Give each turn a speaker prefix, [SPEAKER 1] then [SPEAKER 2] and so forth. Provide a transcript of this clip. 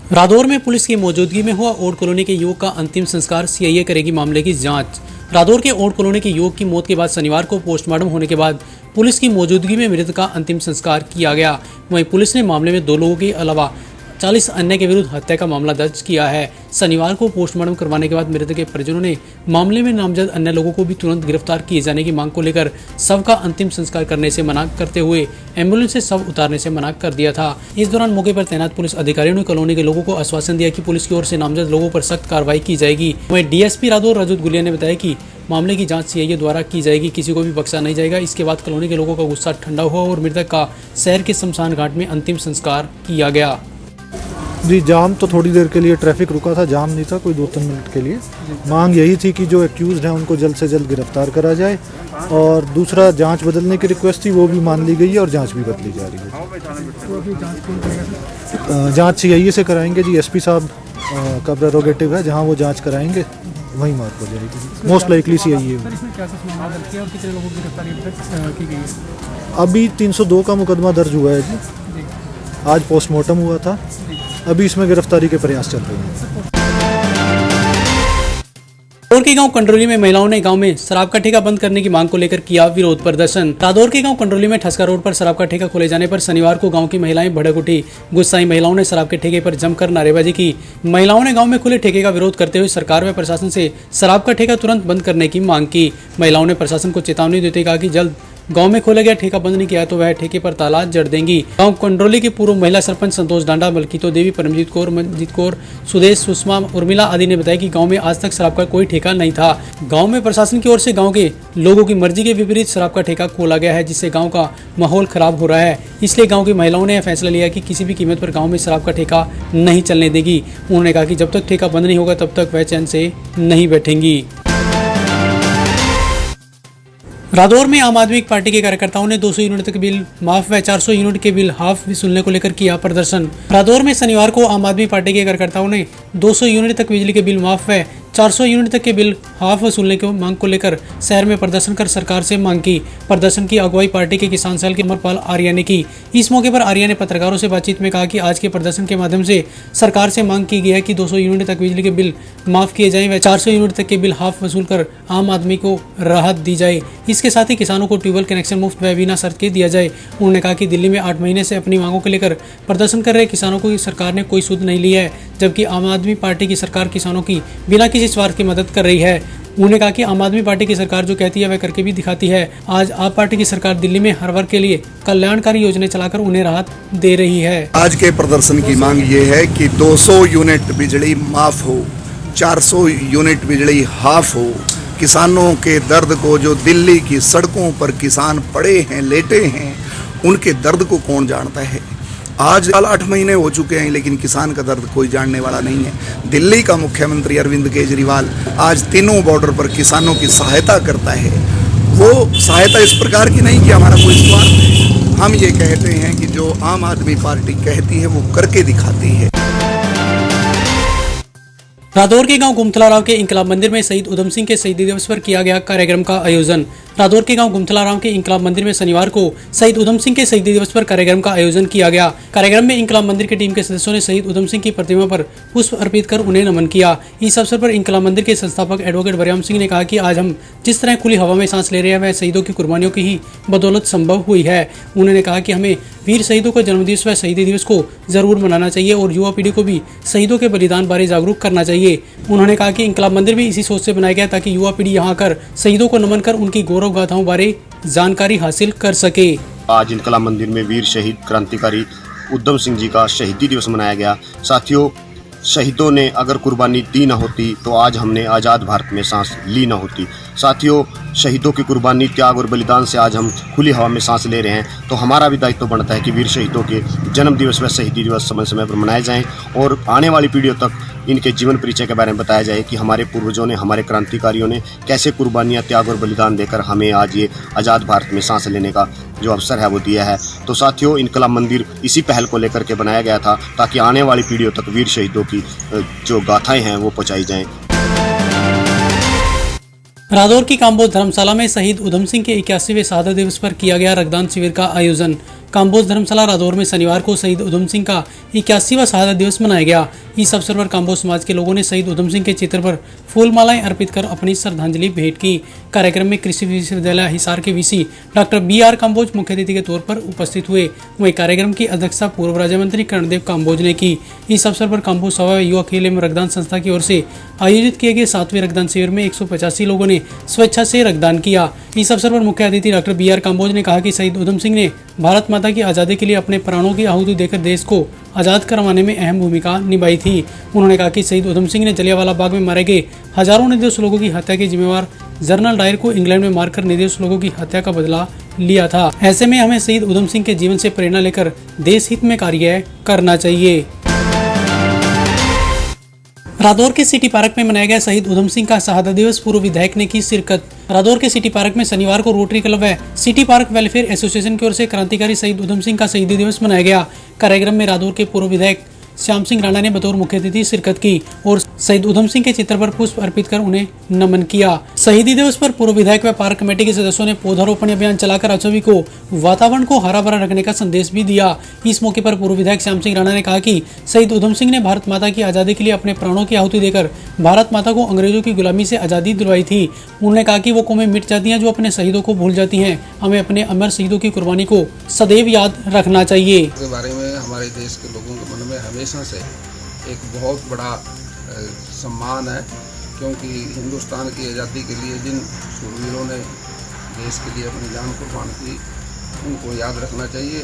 [SPEAKER 1] रादौर में पुलिस की मौजूदगी में हुआ ओड कॉलोनी के युवक का अंतिम संस्कार, सीआईए करेगी मामले की जांच। रादौर के ओड कॉलोनी के युवक की मौत के बाद शनिवार को पोस्टमार्टम होने के बाद पुलिस की मौजूदगी में मृतक का अंतिम संस्कार किया गया। वहीं पुलिस ने मामले में 2 लोगों के अलावा 40 अन्य के विरुद्ध हत्या का मामला दर्ज किया है। शनिवार को पोस्टमार्टम करवाने के बाद मृतक के परिजनों ने मामले में नामजद अन्य लोगों को भी तुरंत गिरफ्तार किए जाने की मांग को लेकर शव का अंतिम संस्कार करने से मना करते हुए एम्बुलेंस से शव उतारने से मना कर दिया था। इस दौरान मौके पर तैनात पुलिस अधिकारियों ने कॉलोनी के लोगों को आश्वासन दिया कि पुलिस की ओर से नामजद लोगों पर सख्त कार्रवाई की जाएगी। वहीं डीएसपी रादौर रजत गुलिया ने बताया कि मामले की जांच सीआईए द्वारा की जाएगी, किसी को भी बख्शा नहीं जाएगा। इसके बाद कॉलोनी के लोगों का गुस्सा ठंडा हुआ और मृतक का शहर के शमशान घाट में अंतिम संस्कार किया गया।
[SPEAKER 2] जी, जाम तो थोड़ी देर के लिए ट्रैफिक रुका था, जाम नहीं था कोई 2-3 मिनट के लिए। मांग यही थी कि जो एक्यूज़ हैं उनको जल्द से जल्द गिरफ्तार करा जाए, और दूसरा जांच बदलने की रिक्वेस्ट थी, वो भी मान ली गई है और जांच भी बदली जा रही है। जांच सीआईए से कराएंगे जी, एसपी साहब का प्रेरोगेटिव है, जहां वो जांच कराएंगे वहीं मार्क हो जाएगी। Most likely CIA. अभी 302 का मुकदमा दर्ज हुआ है जी, आज पोस्टमार्टम हुआ था, अभी इसमें गिरफ्तारी के प्रयास चल रहे हैं।
[SPEAKER 1] रादौर के गांव कंडरोली में महिलाओं ने गांव में शराब का ठेका बंद करने की मांग को लेकर किया विरोध प्रदर्शन। रादौर के गांव कंडरोली में ठसका रोड पर शराब का ठेका खोले जाने पर शनिवार को गांव की महिलाएं भड़क उठी। गुस्साई महिलाओं ने शराब के ठेके पर जमकर नारेबाजी की। महिलाओं ने गांव में खुले ठेके का विरोध करते हुए सरकार व प्रशासन से शराब का ठेका तुरंत बंद करने की मांग की। महिलाओं ने प्रशासन को चेतावनी देते कहा कि जल्द गांव में खोला गया ठेका बंद नहीं किया तो वह ठेके पर ताला जड़ देंगी। गांव कंडरोली की पूर्व महिला सरपंच संतोष डांडा, मलकीतो देवी, परमजीत कौर, मंजीत कौर, सुदेश, सुषमा, उर्मिला आदि ने बताया कि गांव में आज तक शराब का कोई ठेका नहीं था। गांव में प्रशासन की ओर से गांव के लोगों की मर्जी के विपरीत शराब का ठेका खोला गया है, जिससे गाँव का माहौल खराब हो रहा है। इसलिए गाँव की महिलाओं ने यह फैसला लिया कि किसी भी कीमत पर गाँव में शराब का ठेका नहीं चलने देगी। उन्होंने कहा कि जब तक ठेका बंद नहीं होगा तब तक वह चैन से नहीं बैठेंगी। रादौर में आम आदमी पार्टी के कार्यकर्ताओं ने 200 यूनिट तक बिल माफ व 400 यूनिट के बिल हाफ वसूलने को लेकर किया प्रदर्शन। रादौर में शनिवार को आम आदमी पार्टी के कार्यकर्ताओं ने 200 यूनिट तक बिजली के बिल माफ व 400 यूनिट तक के बिल हाफ वसूलने की मांग को लेकर शहर में प्रदर्शन कर सरकार से मांग की। प्रदर्शन की अगुवाई पार्टी के किसान सेल के अमरपाल आर्या ने की। इस मौके पर आर्या ने पत्रकारों से बातचीत में कहा कि आज के प्रदर्शन के माध्यम से सरकार से मांग की गई है कि 200 यूनिट तक बिजली के बिल माफ किए जाएं व 400 यूनिट तक के बिल हाफ वसूल कर आम आदमी को राहत दी जाए। इसके साथ ही किसानों को ट्यूबवेल कनेक्शन मुफ्त व बिना शर्त के दिया जाए। उन्होंने कहा कि दिल्ली में 8 महीने से अपनी मांगों को लेकर प्रदर्शन कर रहे किसानों को सरकार ने कोई सुध नहीं लिया है, जबकि आम आदमी पार्टी की सरकार किसानों की बिना किसी स्वार्थ की मदद कर रही है। उन्होंने कहा कि आम आदमी पार्टी की सरकार जो कहती है वह करके भी दिखाती है। आज आप पार्टी की सरकार दिल्ली में हर वर्ग के लिए कल्याणकारी योजनाएं चलाकर उन्हें राहत दे रही है।
[SPEAKER 3] आज के प्रदर्शन की मांग ये है कि 200 यूनिट बिजली माफ हो, 400 यूनिट बिजली हाफ हो। किसानों के दर्द को, जो दिल्ली की सड़कों पर किसान पड़े हैं, लेटे हैं, उनके दर्द को कौन जानता है। आज 8 महीने हो चुके हैं, लेकिन किसान का दर्द कोई जानने वाला नहीं है। दिल्ली का मुख्यमंत्री अरविंद केजरीवाल आज तीनों बॉर्डर पर किसानों की सहायता करता है। वो सहायता इस प्रकार की नहीं कि हमारा कोई स्वार्थ है। हम ये कहते हैं कि जो आम आदमी पार्टी कहती है वो करके दिखाती है।
[SPEAKER 1] रादौर के गांव गुमथलाराव के इंकलाब मंदिर में शहीद उधम सिंह के शहीदी दिवस पर किया गया कार्यक्रम का आयोजन। रादौर के गांव गुमथलाराव के इंकलाब मंदिर में शनिवार को शहीद उधम सिंह के शहीदी दिवस पर कार्यक्रम का आयोजन किया गया। कार्यक्रम में इंकलाब मंदिर की टीम के सदस्यों ने शहीद उधम सिंह की प्रतिमा पर पुष्प अर्पित कर उन्हें नमन किया। इस अवसर पर इंकलाब मंदिर के संस्थापक एडवोकेट बरियाम सिंह ने कहा कि आज हम जिस तरह खुली हवा में सांस ले रहे हैं वह शहीदों की कुर्बानियों की ही बदौलत संभव हुई है। उन्होंने कहा कि हमें वीर शहीदों के जन्मदिवस व शहीदी दिवस को जरूर मनाना चाहिए और युवा पीढ़ी को भी शहीदों के बलिदान बारे जागरूक करना चाहिए। उन्होंने कहा कि इंकलाब मंदिर भी इसी सोच से बनाया गया ताकि युवा पीढ़ी यहाँ आकर शहीदों को नमन कर उनकी गौरव गाथाओं बारे जानकारी हासिल कर सके।
[SPEAKER 4] आज इंकलाब मंदिर में वीर शहीद क्रांतिकारी उधम सिंह जी का शहीदी दिवस मनाया गया। साथियों, शहीदों ने अगर कुर्बानी दी ना होती तो आज हमने आज़ाद भारत में सांस ली ना होती। साथियों, शहीदों की कुर्बानी, त्याग और बलिदान से आज हम खुली हवा में सांस ले रहे हैं, तो हमारा भी दायित्व बनता है कि वीर शहीदों के जन्म दिवस व शहीदी दिवस समय समय पर मनाए जाएं और आने वाली पीढ़ियों तक इनके जीवन परिचय के बारे में बताया जाए कि हमारे पूर्वजों ने, हमारे क्रांतिकारियों ने कैसे कुर्बानियाँ, त्याग और बलिदान देकर हमें आज ये आज़ाद भारत में सांस लेने का जो अवसर है वो दिया है। तो साथियों, इंकलाब मंदिर इसी पहल को लेकर के बनाया गया था ताकि आने वाली पीढ़ियों तक वीर शहीदों की जो गाथाएं हैं वो पहुँचाई जाएँ।
[SPEAKER 1] रादौर की काम्बोज धर्मशाला में शहीद उधम सिंह के 81वें शहादत दिवस पर किया गया रक्तदान शिविर का आयोजन। काम्बोज धर्मशाला रादौर में शनिवार को शहीद उधम सिंह का 81वां शहादत दिवस मनाया गया। इस अवसर पर काम्बोज समाज के लोगों ने शहीद उधम सिंह के चित्र पर फूल मालाएं अर्पित कर अपनी श्रद्धांजलि भेंट की। कार्यक्रम में कृषि विश्वविद्यालय हिसार के वीसी डॉक्टर BR काम्बोज मुख्य अतिथि के तौर पर उपस्थित हुए। वहीं कार्यक्रम की अध्यक्षता पूर्व राज्य मंत्री कर्णदेव काम्बोज ने की। इस अवसर पर काम्बोज सभा युवा खेल एवं रक्तदान संस्था की ओर से आयोजित किए गए 7वें रक्तदान शिविर में 185 लोगों ने स्वेच्छा से रक्तदान किया। इस अवसर पर मुख्य अतिथि डॉक्टर BR काम्बोज ने कहा कि शहीद उधम सिंह ने भारत माता की आज़ादी के लिए अपने प्राणों की आहुति देकर देश को आज़ाद करवाने में अहम भूमिका निभाई थी। उन्होंने कहा कि शहीद उधम सिंह ने जलियांवाला बाग में मारे गए हजारों निर्दोष लोगों की हत्या के जिम्मेवार जनरल डायर को इंग्लैंड में मारकर निर्दोष लोगों की हत्या का बदला लिया था। ऐसे में हमें शहीद उधम सिंह के जीवन से प्रेरणा लेकर देश हित में कार्य करना चाहिए। रादौर के सिटी पार्क में मनाया गया शहीद उधम सिंह का शहादत दिवस, पूर्व विधायक ने की शिरकत। रादौर के सिटी पार्क में शनिवार को रोटरी क्लब व सिटी पार्क वेलफेयर एसोसिएशन की ओर से क्रांतिकारी शहीद उधम सिंह का शहीदी दिवस मनाया गया। कार्यक्रम में रादौर के पूर्व विधायक श्याम सिंह राणा ने बतौर मुख्य अतिथि शिरकत की और शहीद उधम सिंह के चित्र पर पुष्प अर्पित कर उन्हें नमन किया। शहीदी दिवस पर पूर्व विधायक व पार्क कमेटी के सदस्यों ने पौधारोपण अभियान चलाकर आप सभी को वातावरण को हरा भरा रखने का संदेश भी दिया। इस मौके पर पूर्व विधायक श्याम सिंह राणा ने कहा कि शहीद उधम सिंह ने भारत माता की आज़ादी के लिए अपने प्राणों की आहुति देकर भारत माता को अंग्रेजों की गुलामी से आज़ादी दिलवाई थी। उन्होंने कहा कि वो कौमें मिट जाती हैं जो अपने शहीदों को भूल जाती हैं। हमें अपने अमर शहीदों की कुर्बानी को सदैव याद रखना चाहिए।
[SPEAKER 5] के बारे में हमारे देश के लोगों के मन में हमेशा से एक बहुत बड़ा सम्मान है, क्योंकि हिंदुस्तान की आज़ादी के लिए जिन शूरवीरों ने देश के लिए अपनी जान कुर्बान की, उनको याद रखना चाहिए।